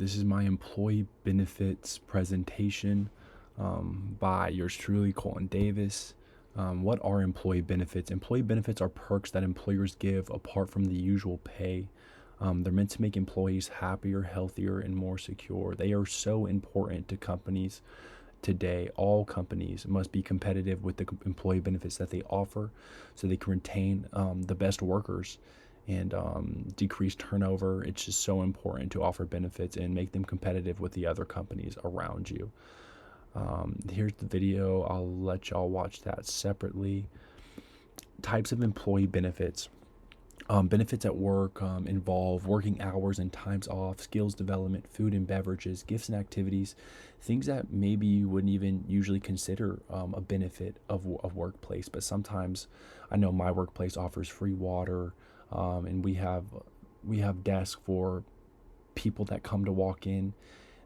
This is my employee benefits presentation by yours truly, Colton Davis. What are employee benefits? Employee benefits are perks that employers give apart from the usual pay. They're meant to make employees happier, healthier, and more secure. They are so important to companies today. All companies must be competitive with the employee benefits that they offer so they can retain the best workers and decrease turnover. It's just so important to offer benefits and make them competitive with the other companies around you. Here's the video. I'll let y'all watch that separately. Types of employee benefits. Benefits at work involve working hours and times off, skills development, food and beverages, gifts and activities, things that maybe you wouldn't even usually consider a benefit of a workplace. But sometimes I know my workplace offers free water, and we have desks for people that come to walk in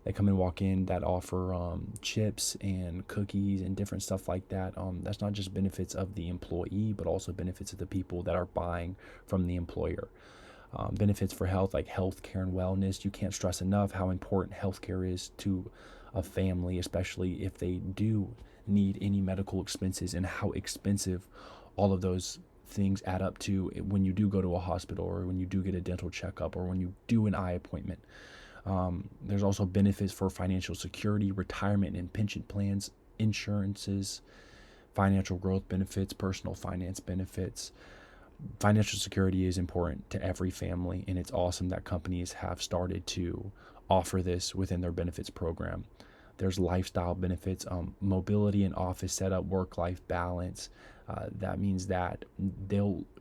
that offer chips and cookies and different stuff like that. That's not just benefits of the employee, but also benefits of the people that are buying from the employer. Benefits for health, like healthcare and wellness. You can't stress enough how important healthcare is to a family, especially if they do need any medical expenses, and how expensive all of those things add up to when you do go to a hospital, or when you do get a dental checkup, or when you do an eye appointment. There's also benefits for financial security, retirement and pension plans, insurances, financial growth benefits, personal finance benefits. Financial security is important to every family, and it's awesome that companies have started to offer this within their benefits program. There's lifestyle benefits, mobility and office setup, work-life balance. That means that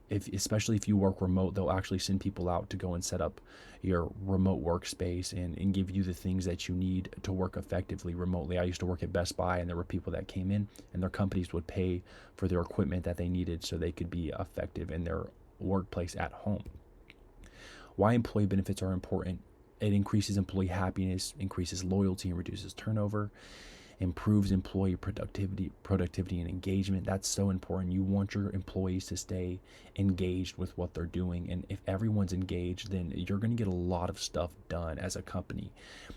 especially if you work remote, they'll actually send people out to go and set up your remote workspace and give you the things that you need to work effectively remotely. I used to work at Best Buy, and there were people that came in, and their companies would pay for their equipment that they needed so they could be effective in their workplace at home. Why employee benefits are important: it increases employee happiness, increases loyalty, and reduces turnover, improves employee productivity and engagement. That's so important. You want your employees to stay engaged with what they're doing, and if everyone's engaged, then you're going to get a lot of stuff done as a company.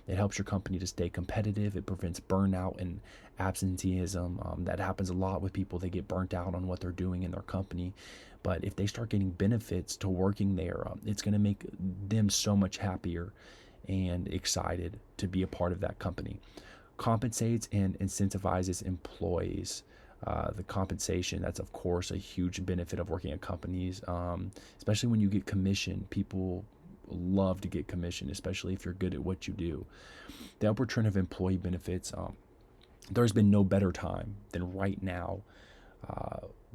It helps your company to stay competitive. It prevents burnout and absenteeism. That happens a lot with people. They get burnt out on what they're doing in their company, but if they start getting benefits to working there, it's going to make them so much happier and excited to be a part of that company. Compensates and incentivizes employees. The compensation, that's of course a huge benefit of working at companies, especially when you get commission. People love to get commission, especially if you're good at what you do. The upward trend of employee benefits. There's been no better time than right now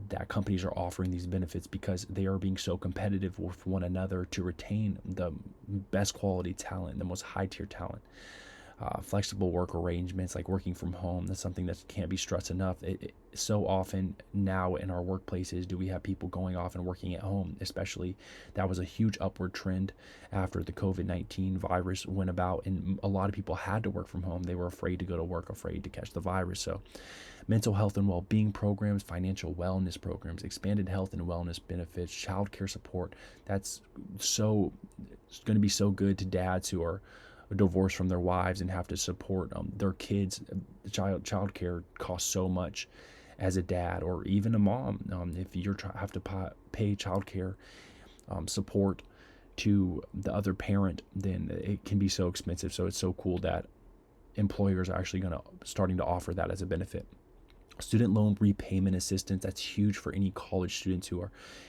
that companies are offering these benefits, because they are being so competitive with one another to retain the best quality talent, the most high tier talent. Flexible work arrangements, like working from home, that's something that can't be stressed enough. So often now in our workplaces do we have people going off and working at home, especially that was a huge upward trend after the COVID-19 virus went about, and a lot of people had to work from home. They were afraid to go to work, afraid to catch the virus. So mental health and well-being programs, financial wellness programs, expanded health and wellness benefits, child care support. That's so it's going to be so good to dads who are divorced from their wives and have to support their kids. Child care costs so much as a dad, or even a mom. If you have to pay child care support to the other parent, then it can be so expensive. So it's so cool that employers are actually starting to offer that as a benefit. Student loan repayment assistance, that's huge for any college students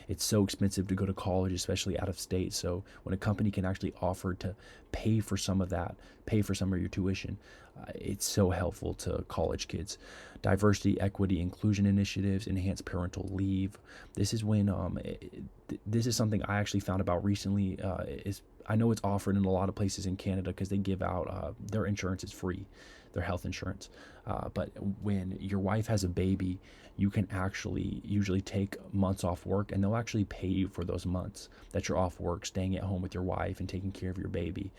it's so expensive to go to college, especially out of state. So when a company can actually offer to pay for some of that, pay for some of your tuition, it's so helpful to college kids. Diversity, equity, inclusion initiatives, enhanced parental leave. This is when this is something I actually found about recently. Is I know it's offered in a lot of places in Canada, because they give out their insurance is free. their health insurance. But when your wife has a baby, you can actually usually take months off work, and they'll actually pay you for those months that you're off work, staying at home with your wife and taking care of your baby.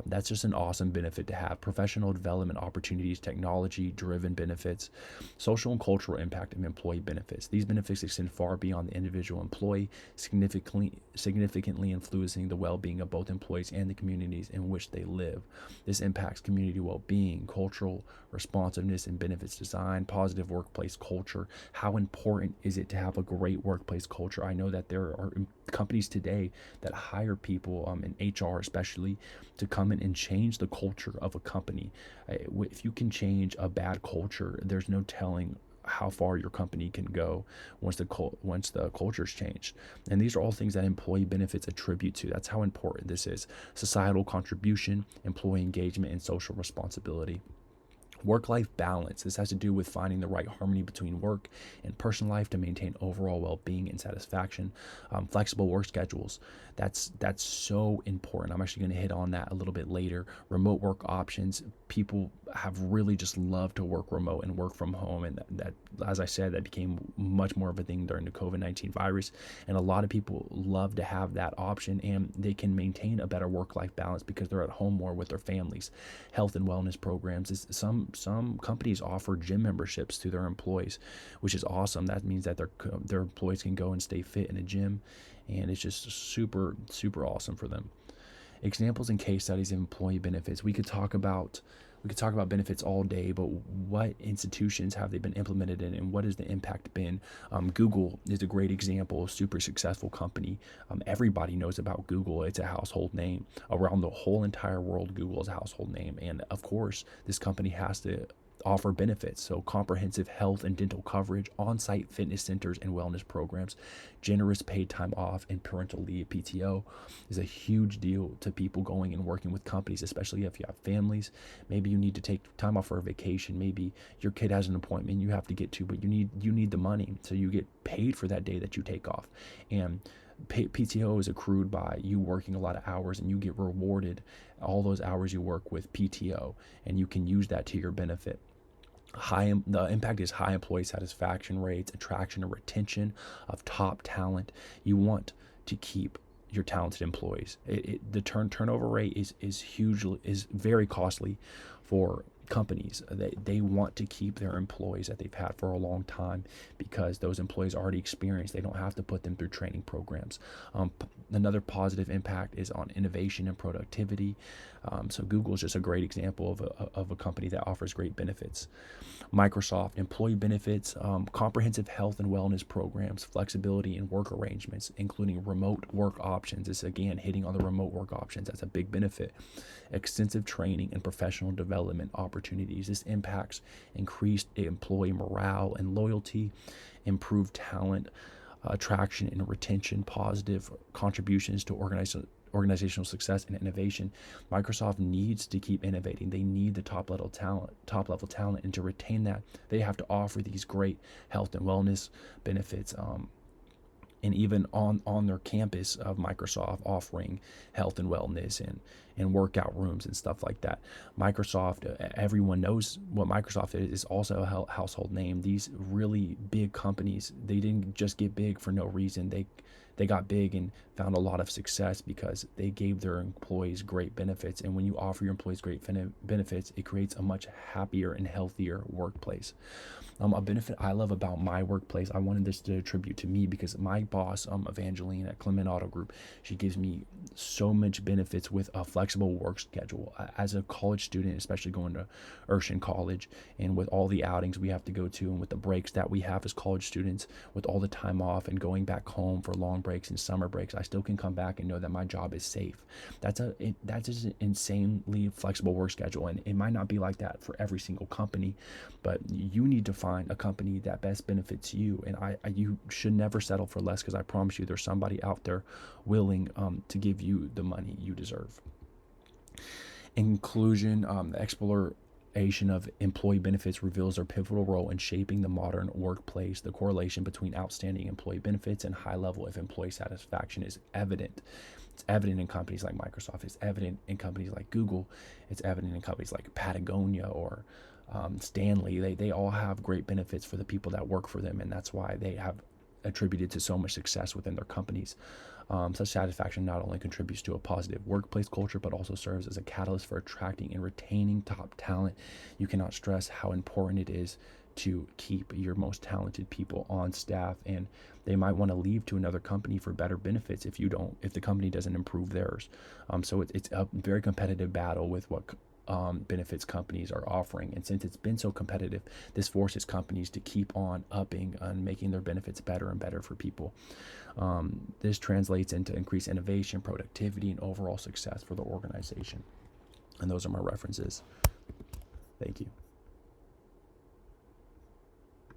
That's just an awesome benefit to have. Professional development opportunities, technology driven benefits, social and cultural impact of employee benefits. These benefits extend far beyond the individual employee, significantly influencing the well being of both employees and the communities in which they live. This impacts community well being, cultural responsiveness and benefits design, positive workplace culture. How important is it to have a great workplace culture? I know that there are companies today that hire people in HR especially to come in and change the culture of a company. If you can change a bad culture, there's no telling how far your company can go once the culture's changed. And these are all things that employee benefits attribute to. That's how important this is. Societal contribution, employee engagement, and social responsibility. Work-life balance. This has to do with finding the right harmony between work and personal life to maintain overall well-being and satisfaction. Flexible work schedules. That's so important. I'm actually going to hit on that a little bit later. Remote work options. People have really just loved to work remote and work from home, and that, as I said, that became much more of a thing during the COVID-19 virus. And a lot of people love to have that option, and they can maintain a better work-life balance because they're at home more with their families. Health and wellness programs. Some companies offer gym memberships to their employees, which is awesome. That means that their employees can go and stay fit in a gym, and it's just super awesome for them. Examples and case studies of employee benefits. We could talk about benefits all day, but what institutions have they been implemented in, and what has the impact been? Google is a great example, a super successful company. Everybody knows about Google. It's a household name. Around the whole entire world, Google is a household name. And of course, this company has to offer benefits. So comprehensive health and dental coverage, on-site fitness centers and wellness programs, generous paid time off, and parental leave, PTO, is a huge deal to people going and working with companies, especially if you have families. Maybe you need to take time off for a vacation. Maybe your kid has an appointment you have to get to, but you need the money, so you get paid for that day that you take off. And PTO is accrued by you working a lot of hours, and you get rewarded all those hours you work with PTO, and you can use that to your benefit. The impact is high employee satisfaction rates, attraction and retention of top talent. You want to keep your talented employees. The turnover rate is very costly for companies. They want to keep their employees that they've had for a long time because those employees already experienced. They don't have to put them through training programs. Another positive impact is on innovation and productivity. So Google is just a great example of a company that offers great benefits. Microsoft, employee benefits, comprehensive health and wellness programs, flexibility in work arrangements, including remote work options. This again hitting on the remote work options. That's a big benefit. Extensive training and professional development opportunities. This impacts increased employee morale and loyalty, improved talent attraction and retention, positive contributions to organizational success and innovation. Microsoft needs to keep innovating. They need the top level talent, and to retain that, they have to offer these great health and wellness benefits. And even on their campus of Microsoft, offering health and wellness and workout rooms and stuff like that. Microsoft, everyone knows what Microsoft is also a household name. These really big companies, they didn't just get big for no reason. They got big and found a lot of success because they gave their employees great benefits. And when you offer your employees great benefits, it creates a much happier and healthier workplace. A benefit I love about my workplace, I wanted this to attribute to me because my boss, Evangeline at Clement Auto Group, she gives me so much benefits with a flexible work schedule. As a college student, especially going to Urshan College, and with all the outings we have to go to, and with the breaks that we have as college students, with all the time off and going back home for long breaks and summer breaks, I still can come back and know that my job is safe. That's just an insanely flexible work schedule, and it might not be like that for every single company, but you need to find a company that best benefits you, and you should never settle for less, because I promise you there's somebody out there willing to give you the money you deserve. In conclusion, the exploration of employee benefits reveals their pivotal role in shaping the modern workplace. The correlation between outstanding employee benefits and high level of employee satisfaction is evident. It's evident in companies like Microsoft. It's evident in companies like Google. It's evident in companies like Patagonia or Stanley. They all have great benefits for the people that work for them, and that's why they have attributed to so much success within their companies. Such satisfaction not only contributes to a positive workplace culture, but also serves as a catalyst for attracting and retaining top talent. You cannot stress how important it is to keep your most talented people on staff, and they might want to leave to another company for better benefits if the company doesn't improve theirs. So it's a very competitive battle with what benefits companies are offering. And since it's been so competitive, this forces companies to keep on upping and making their benefits better and better for people. This translates into increased innovation, productivity, and overall success for the organization. And those are my references. Thank you.